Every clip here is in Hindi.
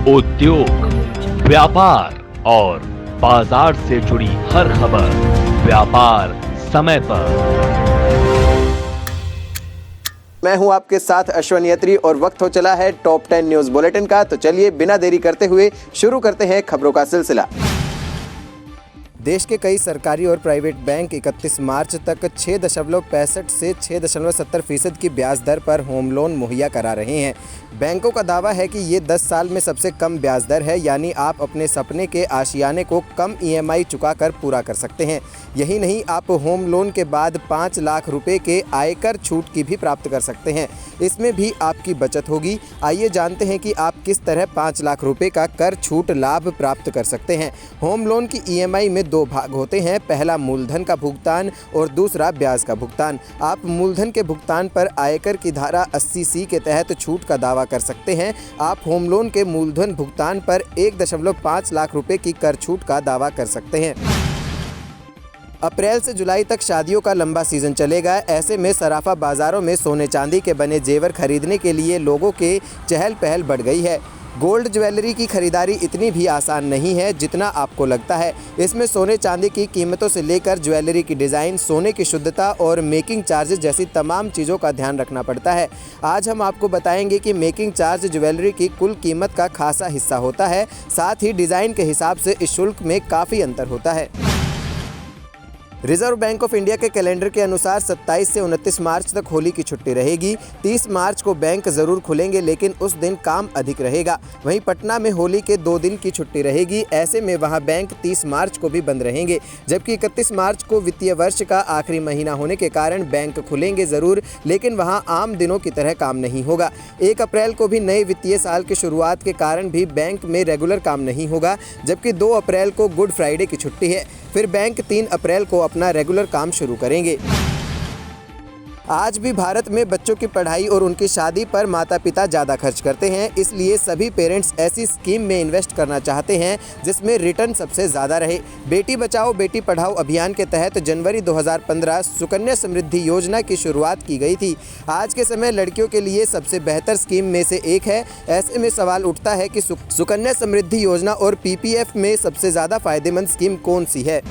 उद्योग, व्यापार और बाजार से जुड़ी हर खबर व्यापार समय पर। मैं हूं आपके साथ अश्विन यत्री और वक्त हो चला है टॉप 10 न्यूज बुलेटिन का। तो चलिए बिना देरी करते हुए शुरू करते हैं खबरों का सिलसिला। देश के कई सरकारी और प्राइवेट बैंक 31 मार्च तक 6.65 से 6.70% की ब्याज दर पर होम लोन मुहैया करा रहे हैं। बैंकों का दावा है कि ये 10 साल में सबसे कम ब्याज दर है, यानी आप अपने सपने के आशियाने को कम EMI चुकाकर पूरा कर सकते हैं। यही नहीं, आप होम लोन के बाद 5 लाख रुपए के आयकर छूट की भी प्राप्त कर सकते हैं। इसमें भी आपकी बचत होगी। आइए जानते हैं कि आप किस तरह 5 लाख रुपए का कर छूट लाभ प्राप्त कर सकते हैं। होम लोन की EMI में 2 भाग होते हैं, पहला मूलधन का भुगतान और दूसरा ब्याज का भुगतान। आप मूलधन के भुगतान पर आयकर की धारा 80C के तहत छूट का दावा कर सकते हैं। आप होम लोन के मूलधन भुगतान पर 1.5 लाख रुपए की कर छूट का दावा कर सकते हैं। अप्रैल से जुलाई तक शादियों का लंबा सीजन चलेगा। ऐसे में सराफा बाजारों में सोने चांदी के बने जेवर खरीदने के लिए लोगों के चहल पहल बढ़ गई है। गोल्ड ज्वेलरी की खरीदारी इतनी भी आसान नहीं है जितना आपको लगता है। इसमें सोने चांदी की कीमतों से लेकर ज्वेलरी की डिज़ाइन, सोने की शुद्धता और मेकिंग चार्जेस जैसी तमाम चीज़ों का ध्यान रखना पड़ता है। आज हम आपको बताएंगे कि मेकिंग चार्ज ज्वेलरी की कुल कीमत का खासा हिस्सा होता है। साथ ही डिज़ाइन के हिसाब से इस शुल्क में काफ़ी अंतर होता है। रिजर्व बैंक ऑफ इंडिया के कैलेंडर के अनुसार 27 से 29 मार्च तक होली की छुट्टी रहेगी। 30 मार्च को बैंक ज़रूर खुलेंगे, लेकिन उस दिन काम अधिक रहेगा। वहीं पटना में होली के 2 दिन की छुट्टी रहेगी। ऐसे में वहां बैंक 30 मार्च को भी बंद रहेंगे, जबकि 31 मार्च को वित्तीय वर्ष का आखिरी महीना होने के कारण बैंक खुलेंगे ज़रूर, लेकिन वहां आम दिनों की तरह काम नहीं होगा। 1 अप्रैल को भी नए वित्तीय साल की शुरुआत के कारण भी बैंक में रेगुलर काम नहीं होगा, जबकि 2 अप्रैल को गुड फ्राइडे की छुट्टी है। फिर बैंक 3 अप्रैल को अपना रेगुलर काम शुरू करेंगे। आज भी भारत में बच्चों की पढ़ाई और उनकी शादी पर माता पिता ज़्यादा खर्च करते हैं, इसलिए सभी पेरेंट्स ऐसी स्कीम में इन्वेस्ट करना चाहते हैं जिसमें रिटर्न सबसे ज़्यादा रहे। बेटी बचाओ बेटी पढ़ाओ अभियान के तहत जनवरी 2015 सुकन्या समृद्धि योजना की शुरुआत की गई थी। आज के समय लड़कियों के लिए सबसे बेहतर स्कीम में से एक है। ऐसे में सवाल उठता है कि सुकन्या समृद्धि योजना और PPF में सबसे ज़्यादा फायदेमंद स्कीम कौन सी है।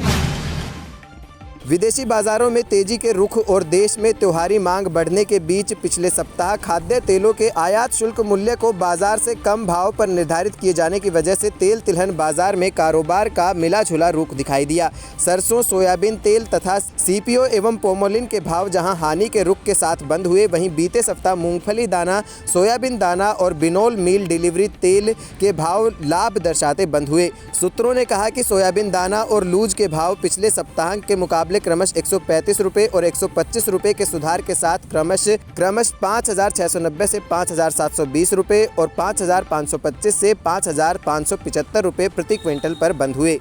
विदेशी बाजारों में तेजी के रुख और देश में त्योहारी मांग बढ़ने के बीच पिछले सप्ताह खाद्य तेलों के आयात शुल्क मूल्य को बाजार से कम भाव पर निर्धारित किए जाने की वजह से तेल तिलहन बाजार में कारोबार का मिला जुला रुख दिखाई दिया। सरसों, सोयाबीन तेल तथा CPO एवं पोमोलिन के भाव जहां हानि के रुख के साथ बंद हुए, वहीं बीते सप्ताह मूंगफली दाना, सोयाबीन दाना और बिनोल मील डिलीवरी तेल के भाव लाभ दर्शाते बंद हुए। सूत्रों ने कहा कि सोयाबीन दाना और लूज के भाव पिछले सप्ताह के मुकाबले क्रमश 135 रुपये और 125 रुपये के सुधार के साथ क्रमश 5,690 से 5,720 रुपये और 5,525 से 5,575 रुपये प्रति क्विंटल पर बंद हुए।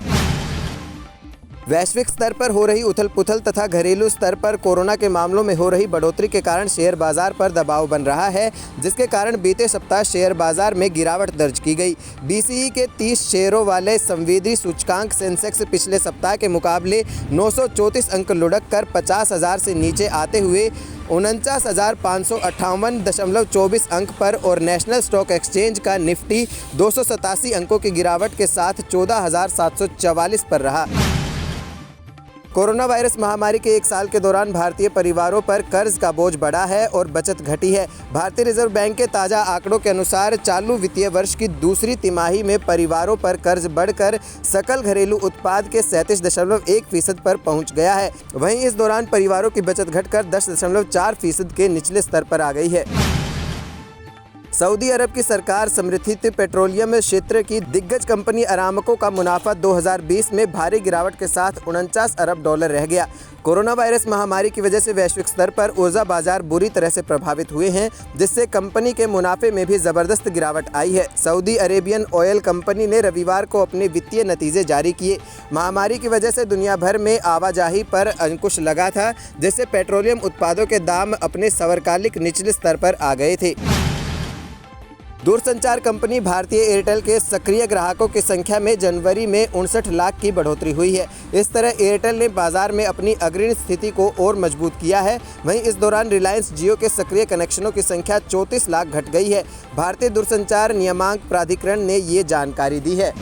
वैश्विक स्तर पर हो रही उथल पुथल तथा घरेलू स्तर पर कोरोना के मामलों में हो रही बढ़ोतरी के कारण शेयर बाजार पर दबाव बन रहा है, जिसके कारण बीते सप्ताह शेयर बाजार में गिरावट दर्ज की गई। BSE के 30 शेयरों वाले संवेदी सूचकांक सेंसेक्स पिछले सप्ताह के मुकाबले 934 अंक लुढ़क कर 50,000 से नीचे आते हुए 49,558.24 अंक पर और नेशनल स्टॉक एक्सचेंज का निफ्टी 287 अंकों की गिरावट के साथ 14,744 पर रहा। कोरोना वायरस महामारी के 1 साल के दौरान भारतीय परिवारों पर कर्ज का बोझ बढ़ा है और बचत घटी है। भारतीय रिजर्व बैंक के ताज़ा आंकड़ों के अनुसार चालू वित्तीय वर्ष की दूसरी तिमाही में परिवारों पर कर्ज बढ़कर सकल घरेलू उत्पाद के 37.1% पर पहुंच गया है। वहीं इस दौरान परिवारों की बचत घटकर 10.4% के निचले स्तर पर आ गई है। सऊदी अरब की सरकार समर्थित पेट्रोलियम क्षेत्र की दिग्गज कंपनी अरामको का मुनाफा 2020 में भारी गिरावट के साथ 49 अरब डॉलर रह गया। कोरोना वायरस महामारी की वजह से वैश्विक स्तर पर ऊर्जा बाजार बुरी तरह से प्रभावित हुए हैं, जिससे कंपनी के मुनाफे में भी ज़बरदस्त गिरावट आई है। सऊदी अरेबियन ऑयल कंपनी ने रविवार को अपने वित्तीय नतीजे जारी किए। महामारी की वजह से दुनिया भर में आवाजाही पर अंकुश लगा था, जिससे पेट्रोलियम उत्पादों के दाम अपने सर्वकालिक निचले स्तर पर आ गए थे। दूरसंचार कंपनी भारतीय एयरटेल के सक्रिय ग्राहकों की संख्या में जनवरी में 59 लाख की बढ़ोतरी हुई है। इस तरह एयरटेल ने बाजार में अपनी अग्रणी स्थिति को और मजबूत किया है। वहीं इस दौरान रिलायंस जियो के सक्रिय कनेक्शनों की संख्या 34 लाख घट गई है। भारतीय दूरसंचार नियामक प्राधिकरण ने ये जानकारी दी है।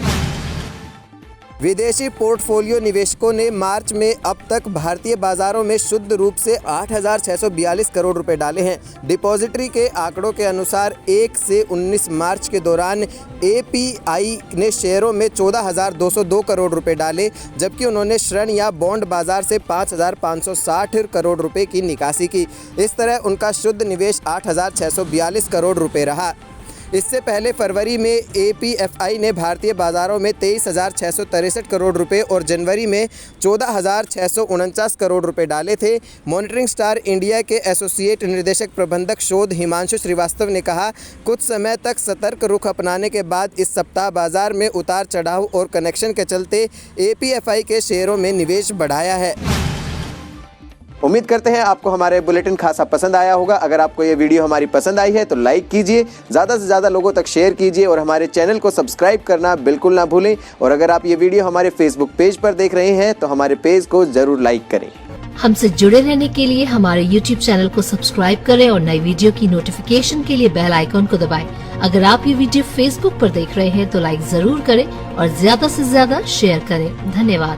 विदेशी पोर्टफोलियो निवेशकों ने मार्च में अब तक भारतीय बाजारों में शुद्ध रूप से 8,642 करोड़ रुपए डाले हैं। डिपॉजिटरी के आंकड़ों के अनुसार 1 से 19 मार्च के दौरान एपीआई ने शेयरों में 14,202 करोड़ रुपए डाले, जबकि उन्होंने ऋण या बॉन्ड बाजार से 5,560 करोड़ रुपए की निकासी की। इस तरह उनका शुद्ध निवेश 8,642 करोड़ रुपए रहा। इससे पहले फरवरी में एपीएफआई ने भारतीय बाजारों में 23,663 करोड़ रुपए और जनवरी में 14,649 करोड़ रुपए डाले थे। मॉनिटरिंग स्टार इंडिया के एसोसिएट निदेशक प्रबंधक शोध हिमांशु श्रीवास्तव ने कहा, कुछ समय तक सतर्क रुख अपनाने के बाद इस सप्ताह बाजार में उतार चढ़ाव और कनेक्शन के चलते एपीएफआई के शेयरों में निवेश बढ़ाया है। उम्मीद करते हैं आपको हमारे बुलेटिन खासा पसंद आया होगा। अगर आपको ये वीडियो हमारी पसंद आई है तो लाइक कीजिए, ज़्यादा से ज़्यादा लोगों तक शेयर कीजिए और हमारे चैनल को सब्सक्राइब करना बिल्कुल ना भूलें। और अगर आप ये वीडियो हमारे फेसबुक पेज पर देख रहे हैं तो हमारे पेज को ज़रूर लाइक करें। हमसे जुड़े रहने के लिए हमारे YouTube चैनल को सब्सक्राइब करें और नई वीडियो की नोटिफिकेशन के लिए बेल आइकॉन को दबाएं। अगर आप ये वीडियो Facebook पर देख रहे हैं तो लाइक जरूर करें और ज्यादा से ज्यादा शेयर करें। धन्यवाद।